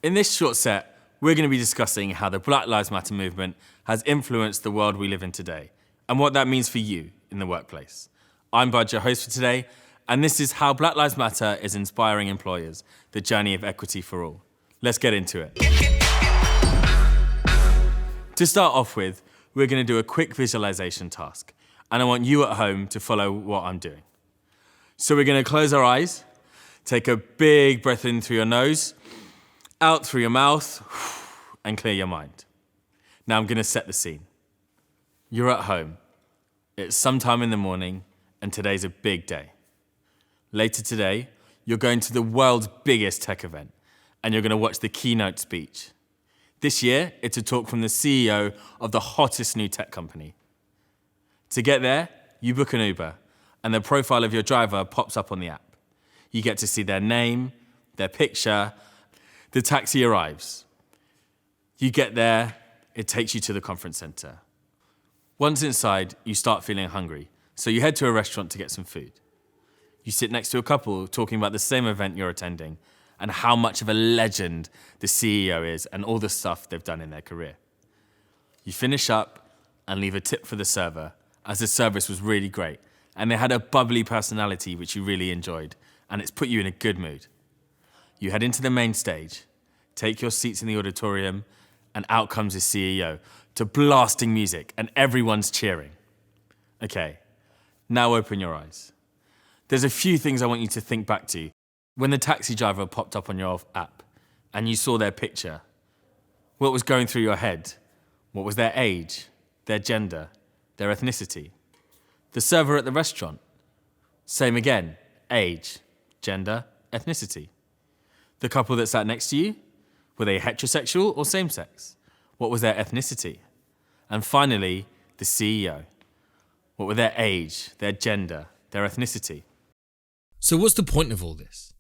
In this short set, we're going to be discussing how the Black Lives Matter movement has influenced the world we live in today and what that means for you in the workplace. I'm Bud, your host for today, and this is how Black Lives Matter is inspiring employers, the journey of equity for all. Let's get into it. To start off with, we're going to do a quick visualization task, and I want you at home to follow what I'm doing. So we're going to close our eyes, take a big breath in through your nose, out through your mouth, and clear your mind. Now I'm going to set the scene. You're at home. It's sometime in the morning, and today's a big day. Later today, you're going to the world's biggest tech event, and you're going to watch the keynote speech. This year, it's a talk from the CEO of the hottest new tech company. To get there, you book an Uber, and the profile of your driver pops up on the app. You get to see their name, their picture. The taxi arrives. You get there, it takes you to the conference center. Once inside, you start feeling hungry, so you head to a restaurant to get some food. You sit next to a couple talking about the same event you're attending and how much of a legend the CEO is and all the stuff they've done in their career. You finish up and leave a tip for the server, as the service was really great and they had a bubbly personality which you really enjoyed, and it's put you in a good mood. You head into the main stage, take your seats in the auditorium, and out comes the CEO to blasting music, and everyone's cheering. Okay, now open your eyes. There's a few things I want you to think back to. When the taxi driver popped up on your app, and you saw their picture, what was going through your head? What was their age, their gender, their ethnicity? The server at the restaurant, same again, age, gender, ethnicity. The couple that sat next to you, were they heterosexual or same-sex? What was their ethnicity? And finally, the CEO. What were their age, their gender, their ethnicity? So what's the point of all this?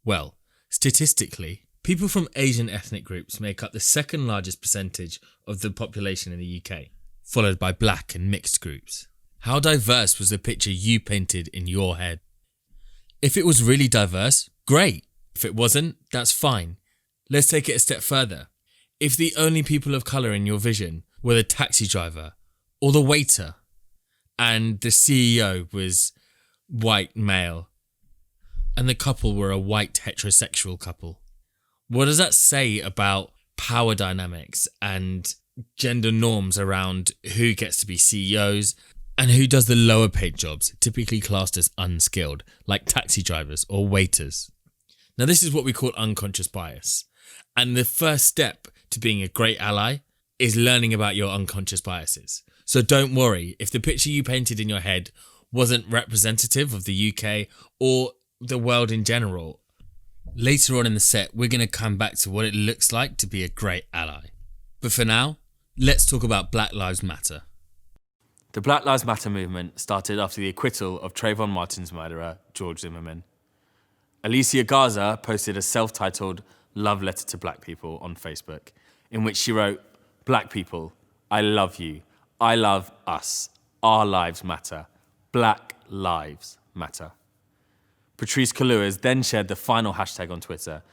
Well, statistically, people from Asian ethnic groups make up the second largest percentage of the population in the UK, followed by black and mixed groups. How diverse was the picture you painted in your head? If it was really diverse, great. If it wasn't, that's fine. Let's take it a step further. If the only people of colour in your vision were the taxi driver or the waiter, and the CEO was white male, and the couple were a white heterosexual couple, what does that say about power dynamics and gender norms around who gets to be CEOs and who does the lower paid jobs, typically classed as unskilled, like taxi drivers or waiters? Now, this is what we call unconscious bias. And the first step to being a great ally is learning about your unconscious biases. So don't worry if the picture you painted in your head wasn't representative of the UK or the world in general. Later on in the set, we're going to come back to what it looks like to be a great ally. But for now, let's talk about Black Lives Matter. The Black Lives Matter movement started after the acquittal of Trayvon Martin's murderer, George Zimmerman. Alicia Garza posted a self-titled love letter to black people on Facebook, in which she wrote, "Black people, I love you. I love us. Our lives matter. Black lives matter." Patrice Kaluas then shared the final hashtag on Twitter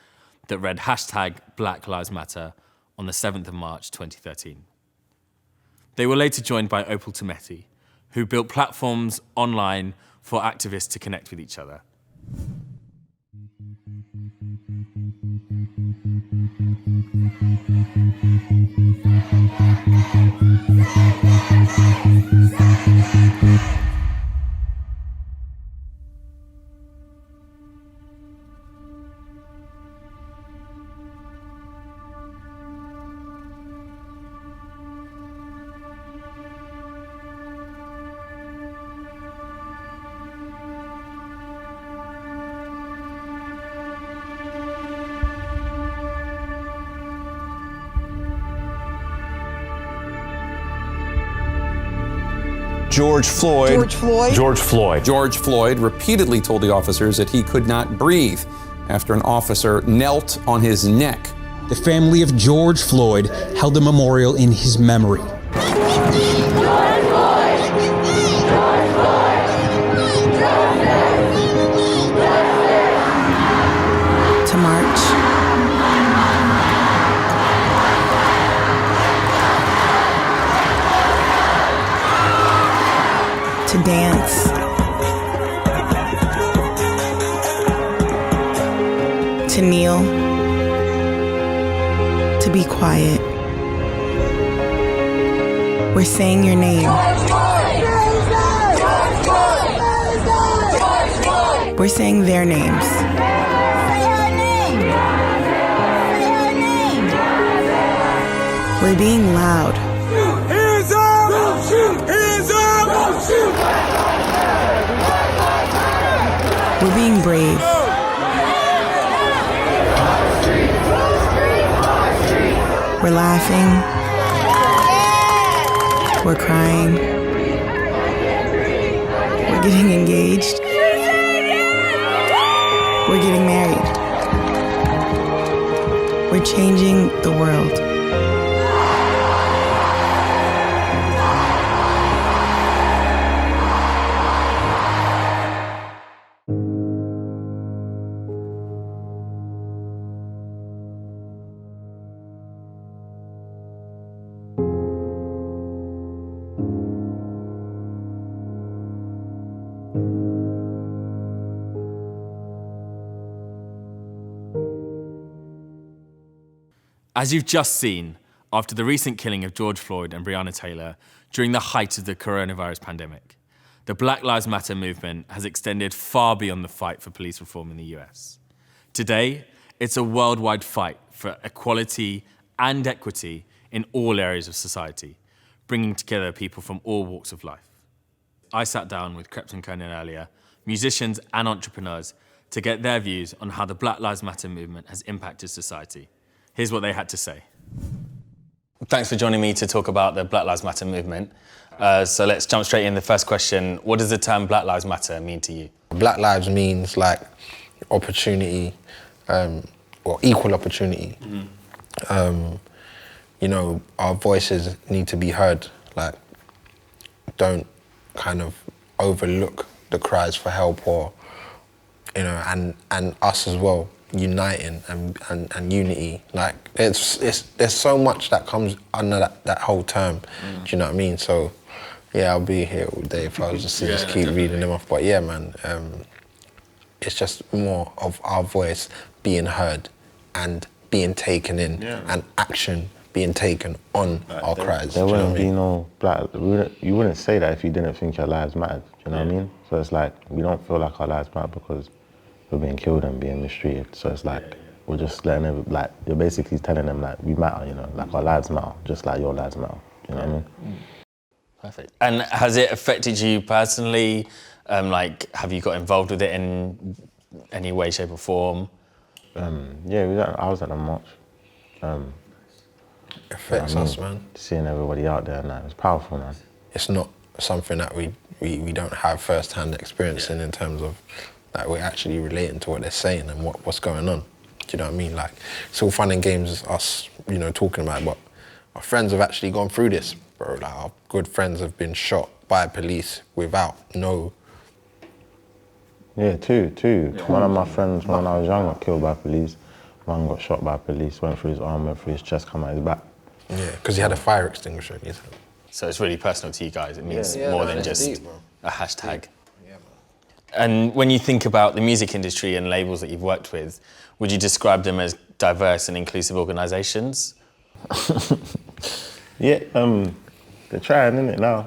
that read hashtag Black Lives Matter on the 7th of March 2013. They were later joined by Opal Tometi, who built platforms online for activists to connect with each other. George Floyd repeatedly told the officers that he could not breathe after an officer knelt on his neck. The family of George Floyd held a memorial in his memory. To march to be quiet. We're saying your name. We're saying their names. We're being loud. Hands up! Don't shoot! Hands up! Don't shoot! We're being brave. We're laughing. We're crying. We're getting engaged. We're getting married. We're changing the world. As you've just seen, after the recent killing of George Floyd and Breonna Taylor during the height of the coronavirus pandemic, the Black Lives Matter movement has extended far beyond the fight for police reform in the US. Today, it's a worldwide fight for equality and equity in all areas of society, bringing together people from all walks of life. I sat down with Krept and Konan earlier, musicians and entrepreneurs, to get their views on how the Black Lives Matter movement has impacted society. Here's what they had to say. Thanks for joining me to talk about the Black Lives Matter movement. So let's jump straight in. The first question, what does the term Black Lives Matter mean to you? Black lives means like opportunity, or equal opportunity. You know, our voices need to be heard. Like, don't kind of overlook the cries for help, or, you know, and us as well, uniting and unity. Like, there's so much that comes under that whole term. Do you know what I mean? So, yeah, I'll be here all day if I was just keep definitely reading them off. But yeah, man, it's just more of our voice being heard and being taken in, and action being taken on our cries. There wouldn't be no black. You wouldn't say that if you didn't think your lives mattered. Do you know what I mean? So it's like we don't feel like our lives matter because we're being killed and being mistreated. So it's like we're just letting like you're basically telling them like we matter. You know, like our lives matter, just like your lives matter. You know what I mean? Perfect. And has it affected you personally? Like, have you got involved with it in any way, shape, or form? Yeah, I was at the march. Affects us, man. Seeing everybody out there, and that was powerful, man. It's not something that we don't have first-hand experience in terms of that we're actually relating to what they're saying and what's going on. Do you know what I mean? Like, it's all fun and games, us, you know, talking about it, but our friends have actually gone through this, bro. Like, our good friends have been shot by police without no... Yeah, two. Yeah. One of my friends, when I was young, got killed by police. One got shot by police, went through his arm, went through his chest, come out his back. Yeah, because he had a fire extinguisher in his hand. So it's really personal to you guys. It means more than just deep, a hashtag. Yeah, man. And when you think about the music industry and labels that you've worked with, would you describe them as diverse and inclusive organisations? Yeah, they're trying, isn't it, now?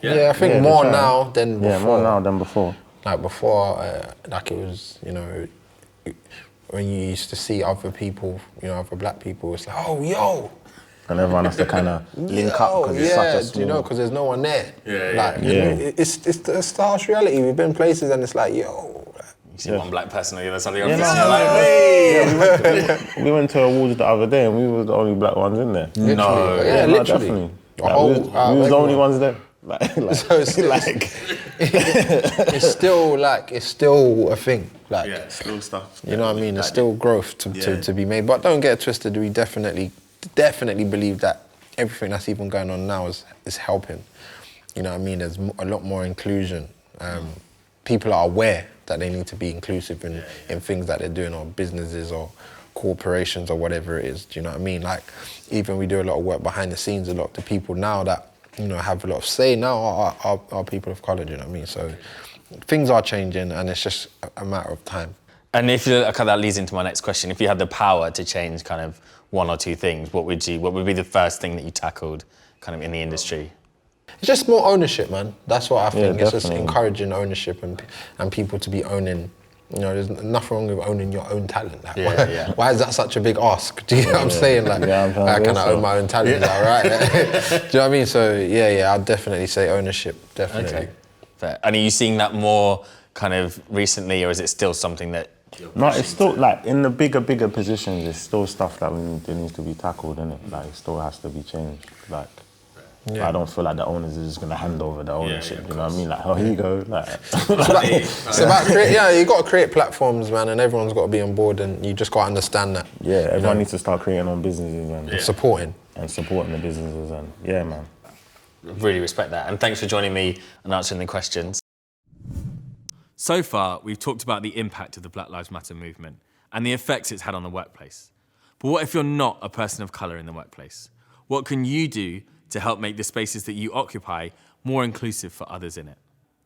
Yeah, I think more now than before. Yeah, more now than before. Like before, like it was, you know, when you used to see other people, you know, other black people, it's like, oh, yo. And everyone has to kind of link up because it's such a small... you know, because there's no one there. Yeah. You know, it's the harsh reality. We've been places and it's like, yo. You see one black person or the other something Yeah, else. no, like, we went to awards the other day and we were the only black ones in there. No. Yeah, no, literally. definitely. Like, we was the only ones there. So it's like, it's still a thing. Like, Yeah, still stuff. You know what I mean? There's still growth to be made. But don't get it twisted, we definitely believe that everything that's even going on now is helping. You know what I mean? There's a lot more inclusion. People are aware that they need to be inclusive in things that they're doing, or businesses or corporations or whatever it is. Do you know what I mean? Like, even we do a lot of work behind the scenes. A lot of the people now that, you know, have a lot of say now are people of colour. Do you know what I mean? So things are changing, and it's just a matter of time. And if you okay, that leads into my next question. If you had the power to change kind of one or two things, what would be the first thing that you tackled kind of in the industry? It's just more ownership, man. That's what I think. Yeah, it's just definitely. encouraging ownership and people to be owning. You know, there's nothing wrong with owning your own talent. Like, why is that such a big ask? Do you know what I'm saying? Like, can I own my own talent? Is that right? Do you know what I mean? So yeah, I'd definitely say ownership, definitely. Okay. Fair. And are you seeing that more kind of recently, or is it still something that? No, it's still like in the bigger positions. It's still stuff that needs to be tackled, innit? Like it still has to be changed. Like I don't feel like the owners are just gonna hand over the ownership. You know what I mean? Like, oh, here you go. Like, it's about you got to create platforms, man, and everyone's got to be on board, and you just got to understand that. Yeah, everyone needs to start creating own businesses and supporting the businesses, and yeah, man. Really respect that, and thanks for joining me and answering the questions. So far, we've talked about the impact of the Black Lives Matter movement and the effects it's had on the workplace. But what if you're not a person of colour in the workplace? What can you do to help make the spaces that you occupy more inclusive for others in it?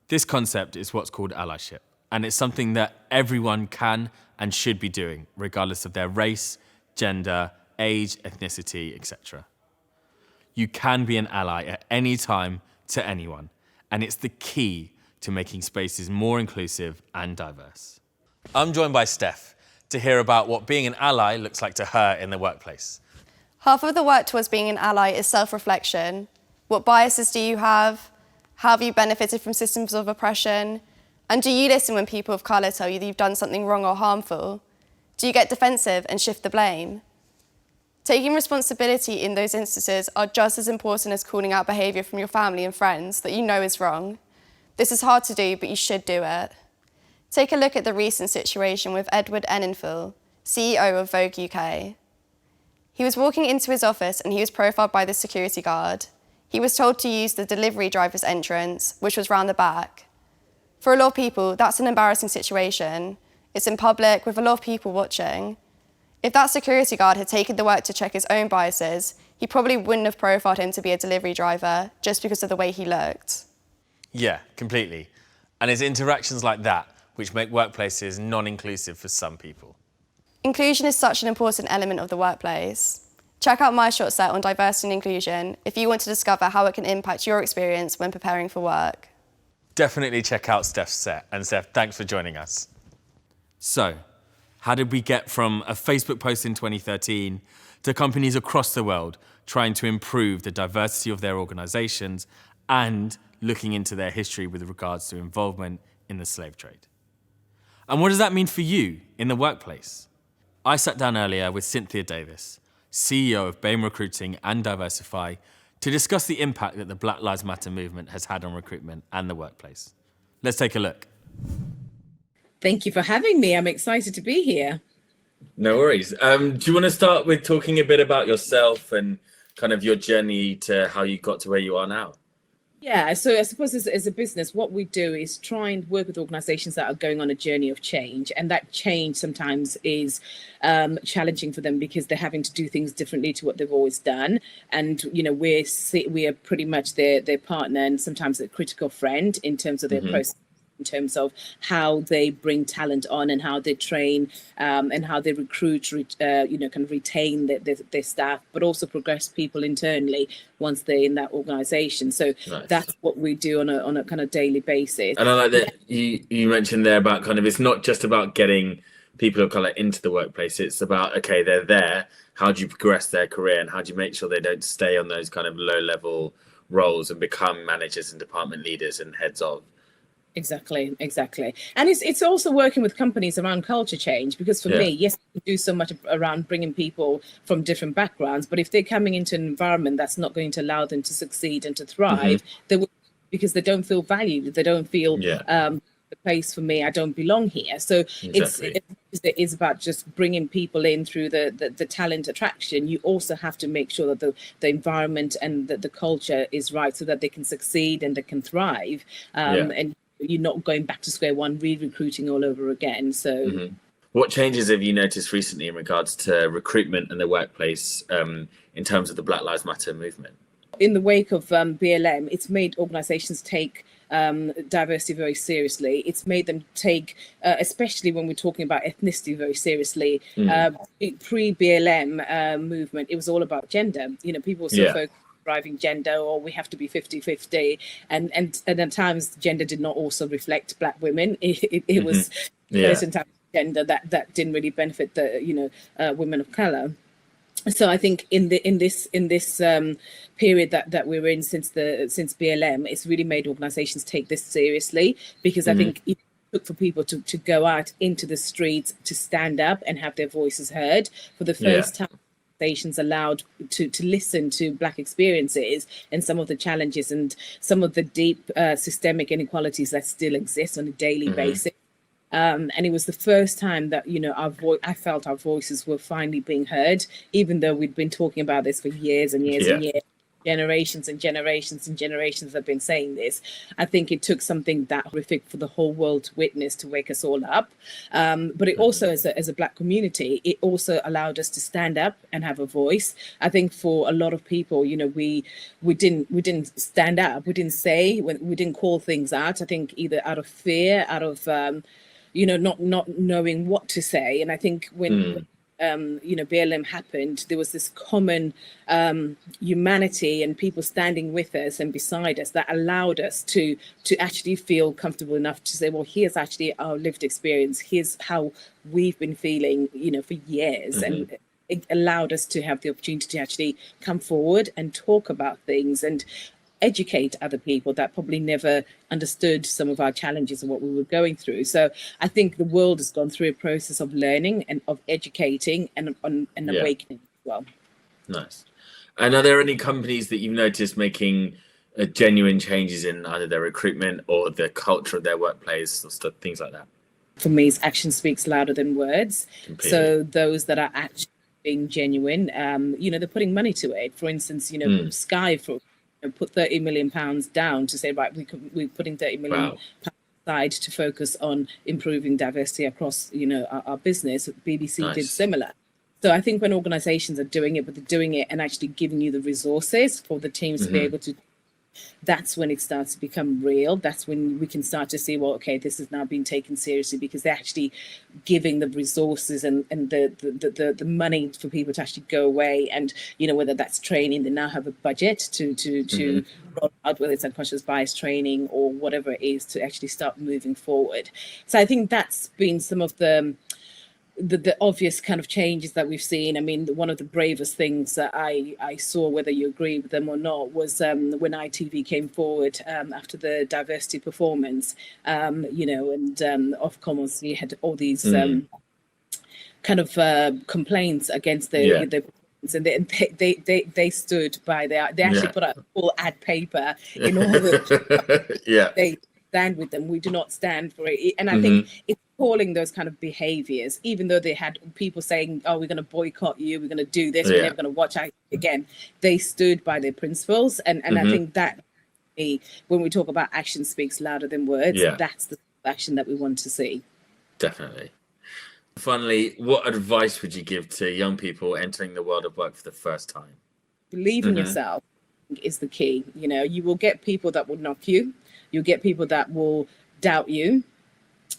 This concept is what's called allyship, and it's something that everyone can and should be doing, regardless of their race, gender, age, ethnicity, etc. You can be an ally at any time to anyone, and it's the key to making spaces more inclusive and diverse. I'm joined by Steph to hear about what being an ally looks like to her in the workplace. Half of the work towards being an ally is self-reflection. What biases do you have? How have you benefited from systems of oppression? And do you listen when people of colour tell you that you've done something wrong or harmful? Do you get defensive and shift the blame? Taking responsibility in those instances are just as important as calling out behaviour from your family and friends that you know is wrong. This is hard to do, but you should do it. Take a look at the recent situation with Edward Enninful, CEO of Vogue UK. He was walking into his office and he was profiled by the security guard. He was told to use the delivery driver's entrance, which was round the back. For a lot of people, that's an embarrassing situation. It's in public with a lot of people watching. If that security guard had taken the work to check his own biases, he probably wouldn't have profiled him to be a delivery driver just because of the way he looked. Yeah, completely. And it's interactions like that which make workplaces non-inclusive for some people. Inclusion is such an important element of the workplace. Check out my short set on diversity and inclusion if you want to discover how it can impact your experience when preparing for work. Definitely check out Steph's set. And Steph, thanks for joining us. So, how did we get from a Facebook post in 2013 to companies across the world trying to improve the diversity of their organisations and looking into their history with regards to involvement in the slave trade? And what does that mean for you in the workplace? I sat down earlier with Cynthia Davis, CEO of BAME Recruiting and Diversify, to discuss the impact that the Black Lives Matter movement has had on recruitment and the workplace. Let's take a look. Thank you for having me. I'm excited to be here. No worries. Do you want to start with talking a bit about yourself and kind of your journey to how you got to where you are now? Yeah, so I suppose as a business, what we do is try and work with organizations that are going on a journey of change. And that change sometimes is challenging for them because they're having to do things differently to what they've always done. And, you know, we are pretty much their partner and sometimes a critical friend in terms of their process, in terms of how they bring talent on and how they train and how they recruit, kind of retain their staff, but also progress people internally once they're in that organization. So that's what we do on a kind of daily basis. And I like that you mentioned there about kind of, it's not just about getting people of colour into the workplace. It's about, okay, they're there. How do you progress their career and how do you make sure they don't stay on those kind of low level roles and become managers and department leaders and heads of? Exactly. And it's also working with companies around culture change, because for me, yes, we do so much around bringing people from different backgrounds, but if they're coming into an environment that's not going to allow them to succeed and to thrive, they will, because they don't feel valued, they don't feel the place for me, I don't belong here. So it's about just bringing people in through the talent attraction. You also have to make sure that the environment and the culture is right so that they can succeed and they can thrive. And you're not going back to square one, re-recruiting all over again. So what changes have you noticed recently in regards to recruitment and the workplace in terms of the Black Lives Matter movement? In the wake of BLM, it's made organizations take diversity very seriously. It's made them take, especially when we're talking about ethnicity, very seriously. Pre-BLM movement, it was all about gender. People were so focused on driving gender, or we have to be 50-50. And at times, gender did not also reflect Black women. It was certain type of gender that didn't really benefit the women of color. So I think in this period that we're in since BLM, it's really made organisations take this seriously, because I think it took for people to go out into the streets, to stand up and have their voices heard. For the first time, organisations allowed to listen to Black experiences and some of the challenges and some of the deep systemic inequalities that still exist on a daily basis. And it was the first time that, I felt our voices were finally being heard, even though we'd been talking about this for years and years and years. Generations and generations and generations have been saying this. I think it took something that horrific for the whole world to witness to wake us all up. But it also, as a Black community, it also allowed us to stand up and have a voice. I think for a lot of people, we didn't stand up, we didn't say, we didn't call things out. I think either out of fear, out of not knowing what to say. And I think when BLM happened, there was this common humanity and people standing with us and beside us that allowed us to actually feel comfortable enough to say, well, here's actually our lived experience. Here's how we've been feeling, for years. And it allowed us to have the opportunity to actually come forward and talk about things and educate other people that probably never understood some of our challenges and what we were going through. So I think the world has gone through a process of learning and of educating and awakening as well. Nice. And are there any companies that you've noticed making genuine changes in either their recruitment or the culture of their workplace or stuff, things like that? For me, action speaks louder than words. Completely. So those that are actually being genuine, they're putting money to it. For instance, Sky put £30 million down to say, right, we're putting £30 million aside to focus on improving diversity across, our business. BBC did similar. So I think when organisations are doing it, but they're doing it and actually giving you the resources for the teams to be able to, that's when it starts to become real. That's when we can start to see, well, okay, this is now being taken seriously because they're actually giving the resources and the money for people to actually go away. And, whether that's training, they now have a budget to roll out, whether it's unconscious bias training or whatever it is, to actually start moving forward. So I think that's been some of the obvious kind of changes that we've seen. I mean, one of the bravest things that I saw, whether you agree with them or not, was when ITV came forward after the diversity performance, and Ofcom, you had all these kind of complaints against the and they stood by they actually put out a full ad paper in order they stand with them. We do not stand for it. And I think it's calling those kind of behaviors, even though they had people saying, oh, we're going to boycott you, we're going to do this, we're never going to watch out again. They stood by their principles. And I think that when we talk about action speaks louder than words, that's the action that we want to see. Definitely. Finally, what advice would you give to young people entering the world of work for the first time? Believe in yourself is the key. You will get people that will knock you. You'll get people that will doubt you.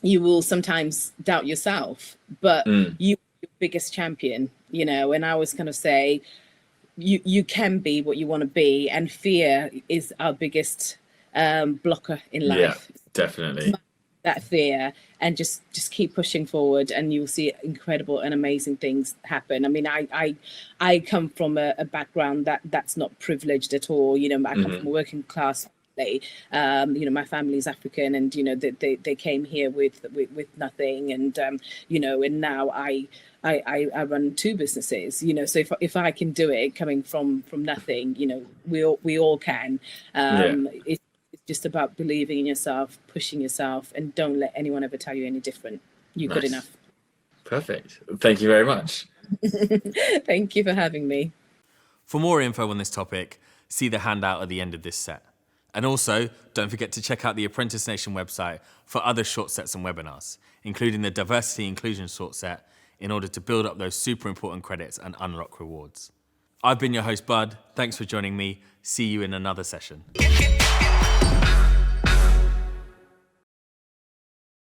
You will sometimes doubt yourself, but you're your biggest champion, and I always kind of say, you can be what you want to be, and fear is our biggest blocker in life. Yeah, definitely. That fear, and just keep pushing forward, and you'll see incredible and amazing things happen. I mean, I come from a background that's not privileged at all. I come from a working class. My family is African, and they came here with nothing, and and now I run two businesses. So if I can do it coming from nothing, we all can. It's just about believing in yourself, pushing yourself, and don't let anyone ever tell you any different. You're good enough. Perfect. Thank you very much. Thank you for having me. For more info on this topic, see the handout at the end of this set. And also, don't forget to check out the Apprentice Nation website for other short sets and webinars, including the Diversity Inclusion short set, in order to build up those super important credits and unlock rewards. I've been your host, Bud. Thanks for joining me. See you in another session.